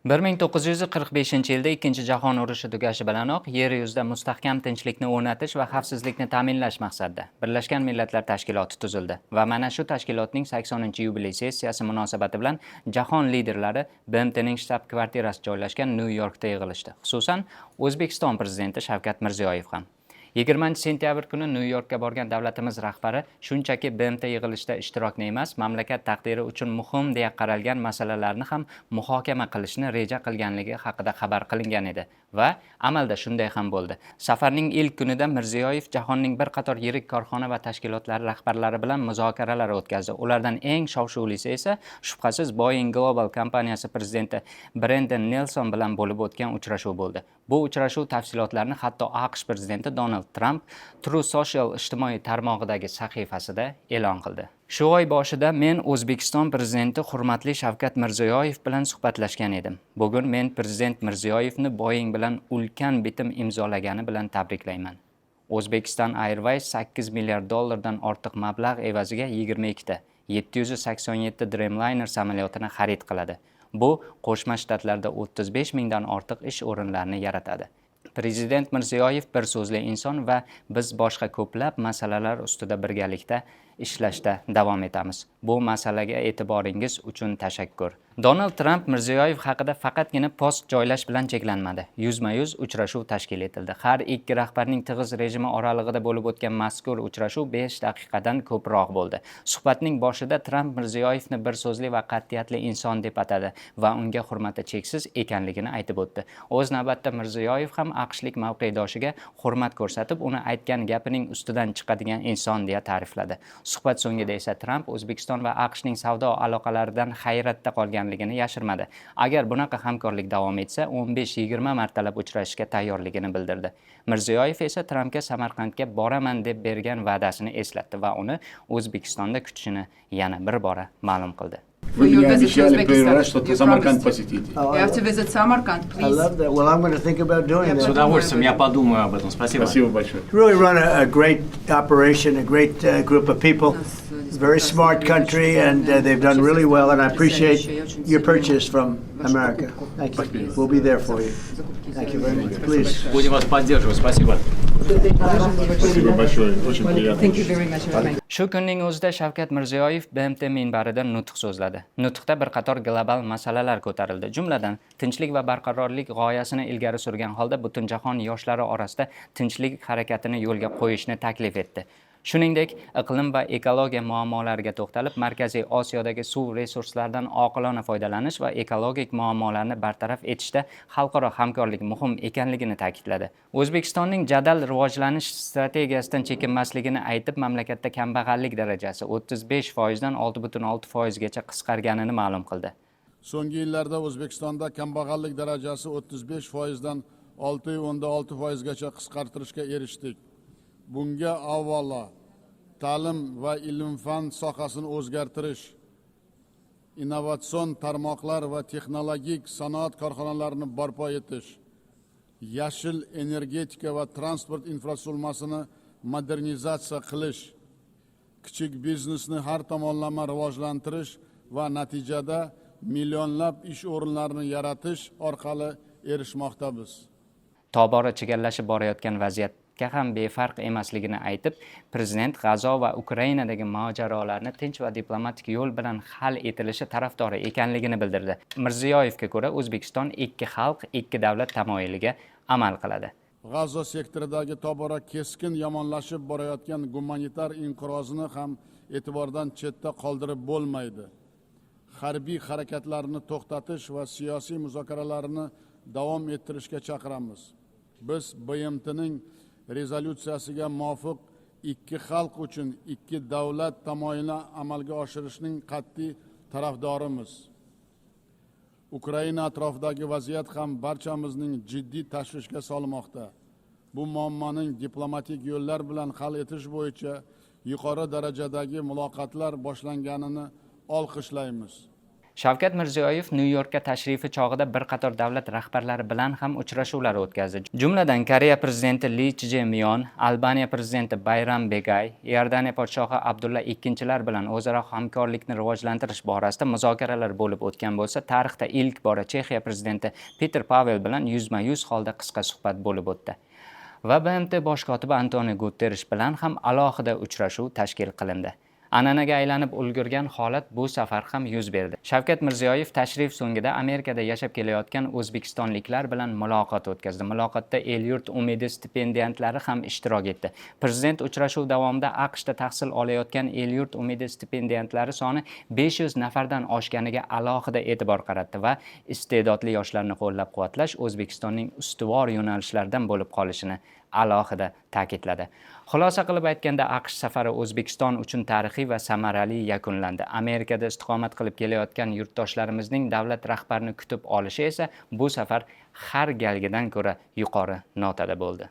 1945-yilda Ikkinchi jahon urushi tugashi bilanoq yer yuzida mustahkam tinchlikni o'rnatish va xavfsizlikni ta'minlash maqsadida Birlashgan Millatlar Tashkiloti tuzildi va mana shu tashkilotning 80-yubiley sessiyasi munosabati bilan jahon liderlari BMTning shtab-kvartirasi joylashgan Nyu-Yorkda yig'ilishdi. Xususan, O'zbekiston prezidenti Shavkat Mirziyoyev ham. 20-sentyabr kuni Nyu-Yorkka borgan davlatimiz rahbari shunchaki BMT yig'ilishida ishtirokni emas, mamlakat taqdiri uchun muhim deya qaralgan masalalarni ham muhokama qilishni reja qilganligi haqida xabar qilingan edi va amalda shunday ham bo'ldi. Safarning ilk kunida Mirziyoyev jahonning bir qator yirik korxona va tashkilotlar rahbarlari bilan muzokaralar o'tkazdi. Ulardan eng shov-shuvlisi esa shubhasiz Boeing Global kompaniyasi prezidenti Brendan Nelson bilan bo'lib o'tgan uchrashuv bo'ldi. Bu uchrashuv tafsilotlarini hatto AQSh prezidenti Donald Trump True Social ijtimoiy tarmog'idagi sahifasida e'lon qildi. Shu oy boshida men O'zbekiston prezidenti hurmatli Shavkat Mirziyoyev bilan suhbatlashgan edim. Bugun men prezident Mirziyoyevni Boeing bilan ulkan bitim imzolagani bilan tabriklayman. O'zbekiston Airways 8 milliard dollardan ortiq mablag' evaziga 22 ta 787 Dreamliner samolyotini xarid qiladi. Bu Qo'shma Shtatlarda 35 mingdan ortiq ish o'rinlarini yaratadi. Prezident Mirziyoyev bir so'zli inson va biz boshqa ko'plab masalalar ustida birgalikda ishlashda davom etamiz. Bu masalaga e'tiboringiz uchun tashakkur. Donald Trump Mirziyoyev haqida faqatgina post joylash bilan cheklanmadi. Yuzma-yuz uchrashuv tashkil etildi. Har ikki rahbarning tig'iz rejimi oralig'ida bo'lib o'tgan mazkur uchrashuv 5 daqiqadan ko'proq bo'ldi. Suhbatning boshida Trump Mirziyoyevni bir so'zli va qat'iyatli inson deb atadi va unga hurmati cheksiz ekanligini aytib o'tdi. O'z navbatda Mirziyoyev ham AQShlik mavqedoshiga hurmat ko'rsatib, uni aytgan gapining ustidan chiqadigan inson deya ta'rifladi. Suhbat so'ngida esa Trump O'zbekiston va AQShning savdo aloqalaridan hayratda qolganligini yashirmadi. Agar bunaqa hamkorlik davom etsa, 15-20 martalab uchrashishga tayyorligini bildirdi. Mirziyoyev esa Trumpga Samarqandga boraman deb bergan va'dasini eslatdi va uni O'zbekistonda kutishini yana bir bora ma'lum qildi. Вы мне обещали первый раз, что Самарканд посетите. You have to visit Samarkand, I please. love that. Well, I'm going to think about doing С that. удовольствием, я подумаю об этом. Спасибо. Спасибо большое. Really run a great operation, a great group of people. Very smart country, and they've done really well, and I appreciate your purchase from America. Thank you. We'll be there for you. Thank you very much. Please. Будем вас поддерживать. Спасибо. Спасибо большое. Очень приятно. Thank you very much. Shu kunning o'zida Shavkat Mirziyoyev BMT minbarida nutq so'zladi. Nutqda bir qator global masalalar ko'tarildi. Jumladan, tinchlik va barqarorlik g'oyasini ilgari surgan holda butun jahon yoshlari orasida tinchlik harakatini yo'lga qo'yishni taklif etdi. Shuningdek, iqlim va ekologiya muammolariga to'xtalib, Markaziy Osiyodagi suv resurslaridan oqilona foydalanish va ekologik muammolarni bartaraf etishda xalqaro hamkorlik muhim ekanligini ta'kidladi. O'zbekistonning jadal rivojlanish strategiyasidan chekinmasligini aytib, mamlakatda kambag'allik darajasi 35% dan 6,6% gacha qisqarganini ma'lum qildi. So'nggi yillarda O'zbekistonda kambag'allik darajasi 35% dan 6,6% gacha qisqartirishga erishdik. Bunga avvalo ta'lim va ilm-fan sohasini o'zgartirish, innovatsion tarmoqlar va texnologik sanoat korxonalarini barpo etish, yashil energetika va transport infratuzilmasini modernizatsiya qilish, kichik biznesni har tomonlama rivojlantirish va natijada millionlab ish o'rinlarini yaratish orqali erishmoqdamiz. Tobora chigallashib borayotgan vaziyat ham befarq emasligini aytib, prezident G'azo va Ukrainadagi mojarolarni tinch va diplomatik yo'l bilan hal etilishi tarafdori ekanligini bildirdi. Mirziyoyevga ko'ra, O'zbekiston ikki xalq, ikki davlat tamoyiliga amal qiladi. G'azo sektoridagi tobora keskin yomonlashib borayotgan gumanitar inqirozini ham e'tibordan chetda qoldirib bo'lmaydi. Harbiy harakatlarni to'xtatish va siyosiy muzokaralarni davom ettirishga chaqiramiz. Biz BMTning rezolyutsiyasiga muvofiq ikki xalq uchun ikki davlat tamoyilini amalga oshirishning qat'iy tarafdorimiz. Ukraina atrofidagi vaziyat ham barchamizning jiddiy tashvishga solmoqda. Bu muammoning diplomatik yo'llar bilan hal etish bo'yicha yuqori darajadagi muloqotlar boshlanganini olqishlaymiz. Shavkat Mirziyoyev Nyu-Yorkka tashrifi chog'ida bir qator davlat rahbarlari bilan ham uchrashuvlar o'tkazdi. Jumladan Koreya prezidenti Lee Chje-myon, Albaniya prezidenti Bayram Begay, Iordaniya podshohi Abdulla II bilan o'zaro hamkorlikni rivojlantirish borasida muzokaralar bo'lib o'tgan bo'lsa, tarixda ilk bora Chexiya prezidenti Peter Pavel bilan yuzma-yuz holda qisqa suhbat bo'lib o'tdi. Va BMT bosh kotibi Antonio Guterres bilan ham alohida uchrashuv tashkil qilindi. An'anaga aylanib ulgurgan holat bu safar ham yuz berdi. Shavkat Mirziyoyev tashrif so'ngida Amerikada yashab kelayotgan o'zbekistonliklar bilan muloqot o'tkazdi. Muloqotda El-yurt umidi stipendiyantlari ham ishtirok etdi. Prezident uchrashuv davomida AQShda tahsil olayotgan El-yurt umidi stipendiyantlari soni 500 nafardan oshganiga alohida e'tibor qaratdi va iste'dodli yoshlarni qo'llab-quvvatlash O'zbekistonning ustuvor yo'nalishlaridan bo'lib qolishini alohida ta'kidladi. Xulosa qilib aytganda, AQSh safari O'zbekiston uchun tarixiy va samarali yakunlandi. Amerikada istiqomat qilib kelayotgan yurtdoshlarimizning davlat rahbarini kutib olishi esa bu safar har galgidan ko'ra yuqori notada bo'ldi.